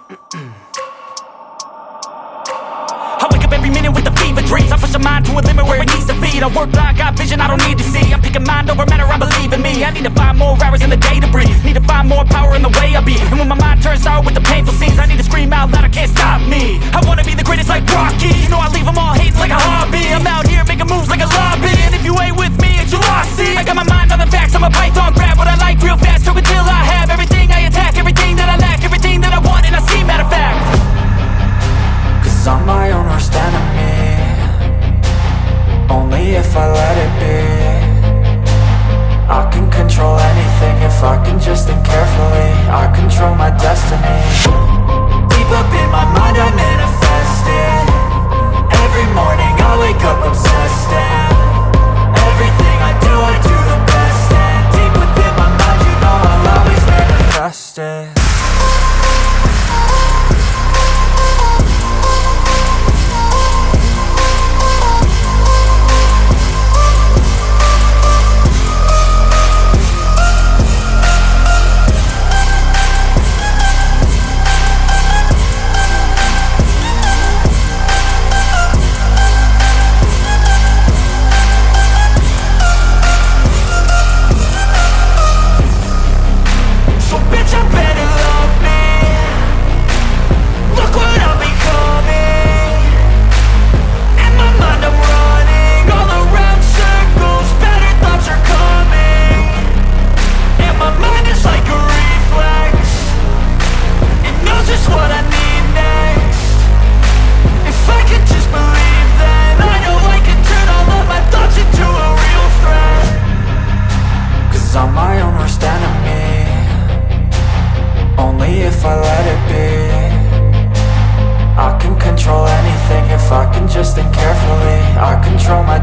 I wake up every minute with the fever dreams. I push my mind to a limit where it needs to be. I work blind, got vision I don't need to see. I'm picking mind over matter, I believe in me. I need to find more hours in the day to breathe. Need to find more power in the way I be. And when my mind turns sour with the painful scenes, I need to scream out loud, I can't stop me. I wanna be the greatest like Rocky. You know I leave them all hating like a hobby. I'm out here making moves like a lobby. And if you ain't with me, it's your loss, see. I got my mind on the facts, I'm a python, grab what I like real fast. Choke until I have everything I attack, everything that I lack, everything that I want and I see, matter of fact. Cause I'm my own worst enemy. Only if I let it be. I can control anything if I can just think carefully. I control my destiny. Deep up in my mind I manifest it. Every morning I wake up obsessed and everything I do the best. And deep within my mind you know I'll always manifest it. I'm my own worst enemy. Only if I let it be. I can control anything if I can just think carefully. I control my